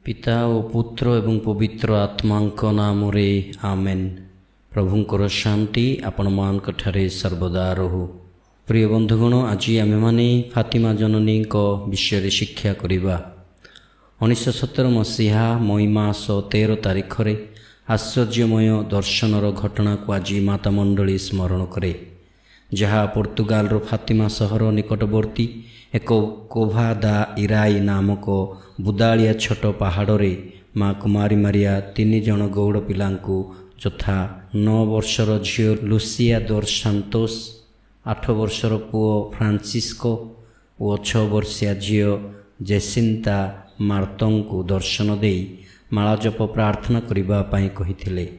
पिता ओ पुत्र एवं पवित्र आत्मांक नामरे आमेन। प्रभुंकर शांति आपण मानक ठारे सर्वदा रहु। प्रिय बंधुगण, आज आमे माने फातिमा जननी विषय शिक्षा करिबा। 1917 मसीहा मई मास 13 तारिख रे आश्चर्यमय दर्शनर घटना को आज माता मंडली स्मरण करे, जहाँ पोर्तुगाल फातिमा सहर निकटवर्ती एक कोभा दा इराई नामक बुदालिया छोट पहाड़े माँ कुमारी मारिया 3 जन गौड़ पिलांकु यथा 9 वर्षर झील लुसिया दोर सांतोस, 8 वर्षर पुओ फ्रांसिस्को और 6 वर्षिया झील जेसिंता मार्तों दर्शन दे माला जप प्रार्थना करिबा पाई कहिथिले।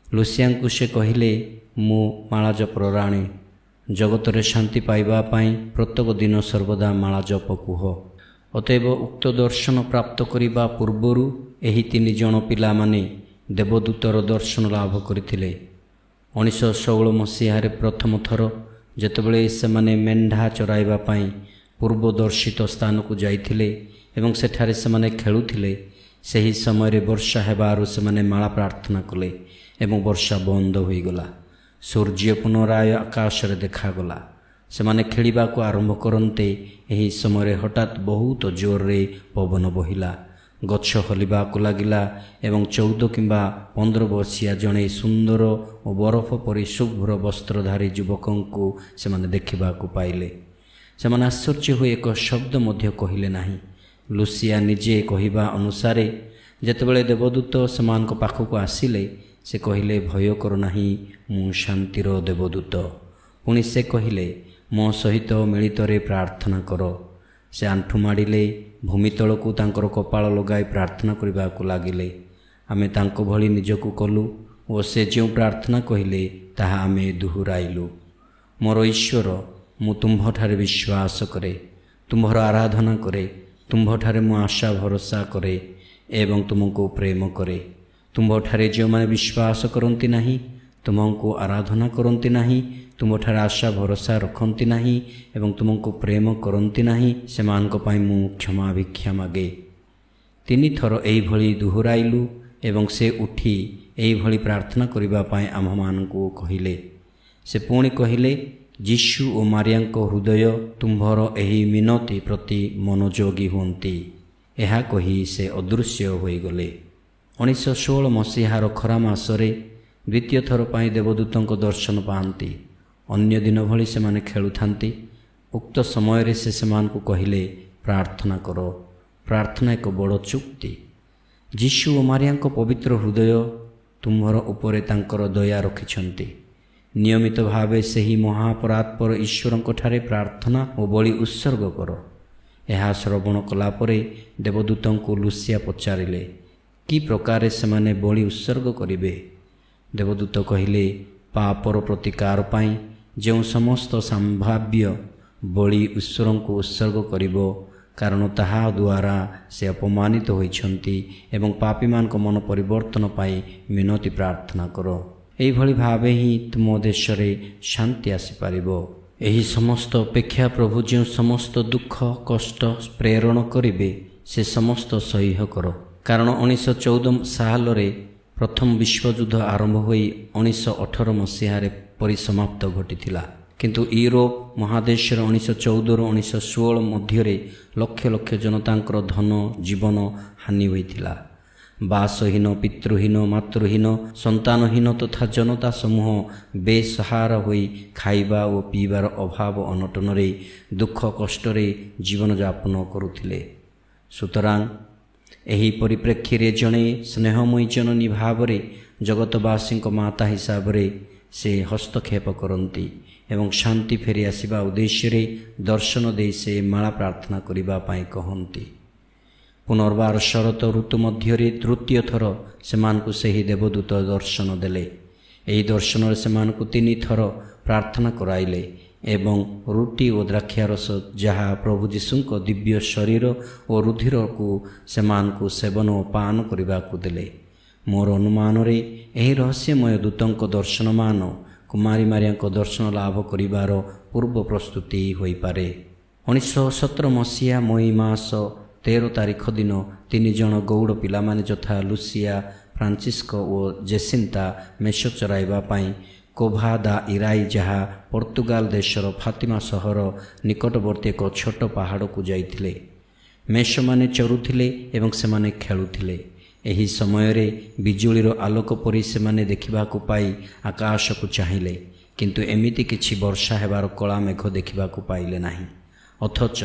लुसिया को से कहिले, मु माला जपर राणी, जगत शांति पाइबा पाई प्रत्येक दिन सर्वदा माला जप कुह। अतएव उक्त दर्शन प्राप्त करिबा पूर्वरु एही 3 जन पिला माने देवदूतर दर्शन लाभ करथिले। 1916 मसीह प्रथम थर जेतेबेले सेमाने मेंढा चराइबा पाई पूर्वदर्शित स्थान को जाइथिले एवं सेठारे सेमाने खेलुथिले, सही समय वर्षा हेबारु सेमाने माला प्रार्थना कले एवं वर्षा बंद होईगला। सूर्य पुनराय आकाश रे देखागला। सेमाने खेलिबा को आरंभ करते एही समय हठात बहुत जोर रे पवन बहिला, गछ हलिबा को लागिला एवं 14 किंबा 15 वर्षिया जड़े सुंदर और बरफ परि शुभ्र वस्त्रधारी युवकों को सेमाने देखिबा को पाइले। सेमाने आश्चर्य हुए एक शब्द मध्य कहिले नाही। लुसिया निजे कहिबा अनुसारे जेतेबेले देवदूत सेमानक पाखक आसिले से कहिले, भय कर नाही, मु शांतिर देवदूत। पुणी से कहिले, मो सहित मिलित रे प्रार्थना कर। से आंठु माड़िले, भूमि तलकू तांकर कपाळ लगाई प्रार्थना करबा को लागिले। आमे तांको भली निजकू कलु और से जो प्रार्थना कहिले ताहा आमे दुहुराइलु। मोर ईश्वर, मु तुम्भठारे विश्वास करे, तुम्भर आराधना करे, तुम्भठारे मु आशा भरोसा करे एवं तुमको प्रेम करे। तुम्भठारे जो माने विश्वास करती नहीं, तुमको आराधना करती नहीं, तुम्हारे आशा भरोसा रखती नहीं एवं तुमको प्रेम करती नहीं, सेमानक पाई मु क्षमा भिक्षा मागे। 3 थर एही भली दुहुराइलु एवं से उठी एही भली प्रार्थना करिबा पाई आम मानकु कहिले। से पुणी कहिले, यीशु और मारियाको हृदय तुम्भर एही मिनती प्रति मनोयोगी हुंती। एहा कही से अदृश्य होईगले। 1916 मसीहार खरा मासरे द्वितीय थर पाई देवदूतों दर्शन पाती। अन्य दिन भली सेमाने खेलुथांती। उक्त समय से सेमानकु कहिले, प्रार्थना करो। प्रार्थना एक बड़ चुक्ति। यीशु और मारियाको पवित्र हृदय तुम्भर उपरे तांकर दया रखिछंती। नियमित भावे सही महापरात्पर ईश्वरंक ठारे प्रार्थना और बलि उत्सर्ग कर। यह श्रवण कला परे देवदूतों को लुसिया पचारिले, कि प्रकार सेमाने बलि उत्सर्ग करिवे। देवदूत कहिले, पापर प्रतिकार पाई जो समस्त संभाव्य बलि ईश्वर को उत्सर्ग करिवो, कारण ताहा द्वारा से अपमानित होइछंती एवं पापी मान को मन परिवर्तन पाई मिनती प्रार्थना करो। एही भली भावे ही तुम देश रे शांति आसी पारिबो। एही समस्त अपेक्षा प्रभु जो समस्त दुख कष्ट प्रेरण करिवे से समस्त सह्य करो। कारण 1914 साल रे प्रथम विश्वयुद्ध आरंभ होई 1918 मसीह परिसमाप्त घटिथिला। किंतु यूरोप महादेश 1914 और 1916 मध्य लक्ष लक्ष जनतांकर धन जीवन हानि होइथिला। बासहीन, पितृहीन, मातृहीन, संतानहीन तथा जनता समूह बेसहारा होई खाइबा और पीबार अभाव अनटन रे दुख कष्ट रे जीवन यापन करुथिले। सुतरां एही परिप्रेक्षी रे जणे स्नेहमयी जननी भावरे जगतवासी माता हिसाब रे से हस्तक्षेप करती एवं शांति फेरी आसिबा उद्देश्य रे दर्शन दे से माला प्रार्थना करिबा पाई कहती। पुनर्बार शरत ऋतु मध्य तृतीय थर सेमानकु सेही देवदूत दर्शन देले। एही दर्शन सेमानकु 3 थर प्रार्थना कराइले एवं रुटी और द्राक्षारस जहाँ प्रभु जीशुंको दिव्य शरीर और रुधिर को सेमानकु सेवन और पान करिबा को देले। मोर अनुमान रे एही रहस्यमय दूतों दर्शन मान कुमारी मारिया दर्शन लाभ करिबार पूर्व प्रस्तुति होई पारे। 1917 मसीहा मई मास 13 ତାରିଖ ଦିନ 3 ଜଣ ଗୌଡ଼ ପିଲାମାନେ ଯଥା ଲୁସିଆ, ଫ୍ରାନ୍ସିସ୍କ ଓ ଜେସିନ୍ତା ମେଷ ଚରାଇବା ପାଇଁ କୋଭା ଦା ଇରାଇ, ଯାହା ପର୍ତ୍ତୁଗାଲ ଦେଶର ଫାତିମା ସହର ନିକଟବର୍ତ୍ତୀ ଏକ ଛୋଟ ପାହାଡ଼କୁ ଯାଇଥିଲେ। ମେଷମାନେ ଚରୁଥିଲେ ଏବଂ ସେମାନେ ଖେଳୁଥିଲେ। ଏହି ସମୟରେ ବିଜୁଳିର ଆଲୋକ ପରି ସେମାନେ ଦେଖିବାକୁ ପାଇ ଆକାଶକୁ ଚାହିଁଲେ, କିନ୍ତୁ ଏମିତି କିଛି ବର୍ଷା ହେବାର କଳା ମେଘ ଦେଖିବାକୁ ପାଇଲେ ନାହିଁ। ଅଥଚ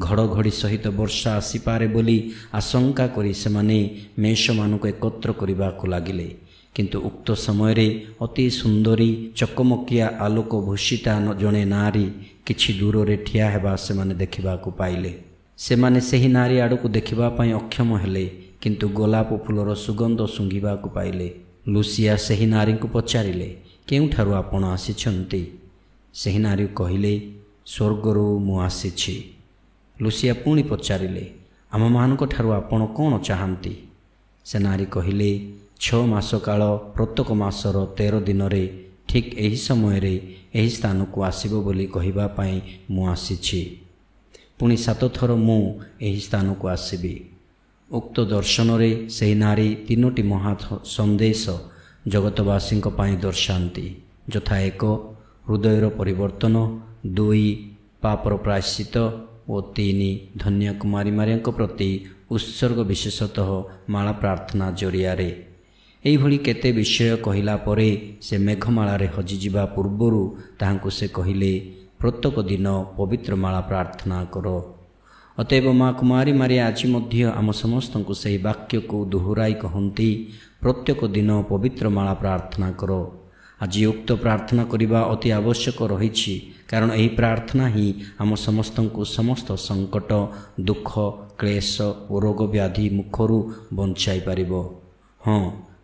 ଘଡ଼ଘଡ଼ି ସହିତ ବର୍ଷା ଆସିପାରେ ବୋଲି ଆଶଙ୍କା କରି ସେମାନେ ମେଷମାନଙ୍କୁ ଏକତ୍ର କରିବାକୁ ଲାଗିଲେ। କିନ୍ତୁ ଉକ୍ତ ସମୟରେ ଅତି ସୁନ୍ଦରୀ ଚକମକିଆ ଆଲୋକ ଭୂଷିତା ଜଣେ ନାରୀ କିଛି ଦୂରରେ ଠିଆ ହେବା ସେମାନେ ଦେଖିବାକୁ ପାଇଲେ। ସେମାନେ ସେହି ନାରୀ ଆଡ଼କୁ ଦେଖିବା ପାଇଁ ଅକ୍ଷମ ହେଲେ, କିନ୍ତୁ ଗୋଲାପ ଫୁଲର ସୁଗନ୍ଧ ଶୁଙ୍ଘିବାକୁ ପାଇଲେ। ଲୁସିଆ ସେହି ନାରୀଙ୍କୁ ପଚାରିଲେ, କେଉଁଠାରୁ ଆପଣ ଆସିଛନ୍ତି? ସେହି ନାରୀ କହିଲେ, ସ୍ୱର୍ଗରୁ ମୁଁ ଆସିଛି। ଲୁସିଆ ପୁଣି ପଚାରିଲେ, ଆମମାନଙ୍କଠାରୁ ଆପଣ କ'ଣ ଚାହାନ୍ତି? ସେ ନାରୀ କହିଲେ, 6 ମାସ କାଳ ପ୍ରତ୍ୟେକ ମାସର 13 ଦିନରେ ଠିକ୍ ଏହି ସମୟରେ ଏହି ସ୍ଥାନକୁ ଆସିବ ବୋଲି କହିବା ପାଇଁ ମୁଁ ଆସିଛି। ପୁଣି 7 ଥର ମୁଁ ଏହି ସ୍ଥାନକୁ ଆସିବି। ଉକ୍ତ ଦର୍ଶନରେ ସେହି ନାରୀ 3ଟି ମହା ସନ୍ଦେଶ ଜଗତବାସୀଙ୍କ ପାଇଁ ଦର୍ଶାନ୍ତି, ଯଥା 1 ହୃଦୟର ପରିବର୍ତ୍ତନ, 2 ପାପର ପ୍ରାୟଶ୍ଚିତ ଓ 3 ଧନ୍ୟ କୁମାରୀ ମାରିଆଙ୍କ ପ୍ରତି ଉତ୍ସର୍ଗ, ବିଶେଷତଃ ମାଳା ପ୍ରାର୍ଥନା ଜରିଆରେ। ଏହିଭଳି କେତେ ବିଷୟ କହିଲା ପରେ ସେ ମେଘମାଳାରେ ହଜିଯିବା ପୂର୍ବରୁ ତାହାଙ୍କୁ ସେ କହିଲେ, ପ୍ରତ୍ୟେକ ଦିନ ପବିତ୍ର ମାଳା ପ୍ରାର୍ଥନା କର। ଅତଏବ ମା କୁମାରୀ ମାରିଆ ଆଜି ମଧ୍ୟ ଆମ ସମସ୍ତଙ୍କୁ ସେହି ବାକ୍ୟକୁ ଦୋହରାଇ କହନ୍ତି, ପ୍ରତ୍ୟେକ ଦିନ ପବିତ୍ର ମାଳା ପ୍ରାର୍ଥନା କର। ଆଜି ଉକ୍ତ ପ୍ରାର୍ଥନା କରିବା ଅତି ଆବଶ୍ୟକ ରହିଛି, କାରଣ ଏହି ପ୍ରାର୍ଥନା ହିଁ ଆମ ସମସ୍ତଙ୍କୁ ସମସ୍ତ ସଙ୍କଟ, ଦୁଃଖ, କ୍ଲେଶ ଓ ରୋଗ ବ୍ୟାଧି ମୁଖରୁ ବଞ୍ଚାଇ ପାରିବ। ହଁ,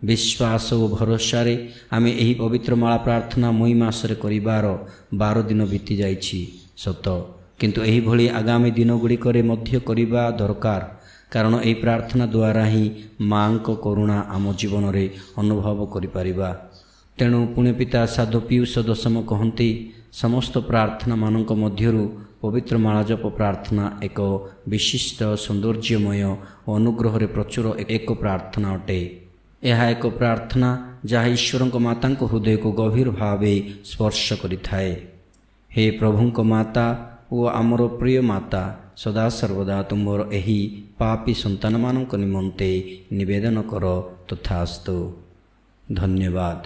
ବିଶ୍ୱାସ ଓ ଭରସାରେ ଆମେ ଏହି ପବିତ୍ର ମାଳା ପ୍ରାର୍ଥନା ମଇ ମାସରେ କରିବାର 12 ଦିନ ବିତି ଯାଇଛି ସତ, କିନ୍ତୁ ଏହିଭଳି ଆଗାମୀ ଦିନଗୁଡ଼ିକରେ ମଧ୍ୟ କରିବା ଦରକାର, କାରଣ ଏହି ପ୍ରାର୍ଥନା ଦ୍ୱାରା ହିଁ ମା'ଙ୍କ କରୁଣା ଆମ ଜୀବନରେ ଅନୁଭବ କରିପାରିବା। ତେଣୁ ପୁଣ୍ୟପିତା ସାଧୁ ପିୟୁଷ ଦଶମ କହନ୍ତି, ସମସ୍ତ ପ୍ରାର୍ଥନାମାନଙ୍କ ମଧ୍ୟରୁ ପବିତ୍ର ମାଳାଜପ ପ୍ରାର୍ଥନା ଏକ ବିଶିଷ୍ଟ, ସୌନ୍ଦର୍ଯ୍ୟମୟ ଓ ଅନୁଗ୍ରହରେ ପ୍ରଚୁର ଏକ ପ୍ରାର୍ଥନା ଅଟେ। ଏହା ଏକ ପ୍ରାର୍ଥନା ଯାହା ଈଶ୍ୱରଙ୍କ ମାତାଙ୍କ ହୃଦୟକୁ ଗଭୀର ଭାବେ ସ୍ପର୍ଶ କରିଥାଏ। ହେ ପ୍ରଭୁଙ୍କ ମାତା ଓ ଆମର ପ୍ରିୟ ମାତା, ସଦାସର୍ବଦା ତୁମର ଏହି ପାପୀ ସନ୍ତାନମାନଙ୍କ ନିମନ୍ତେ ନିବେଦନ କର। ତଥାସ୍ତୁ। ଧନ୍ୟବାଦ।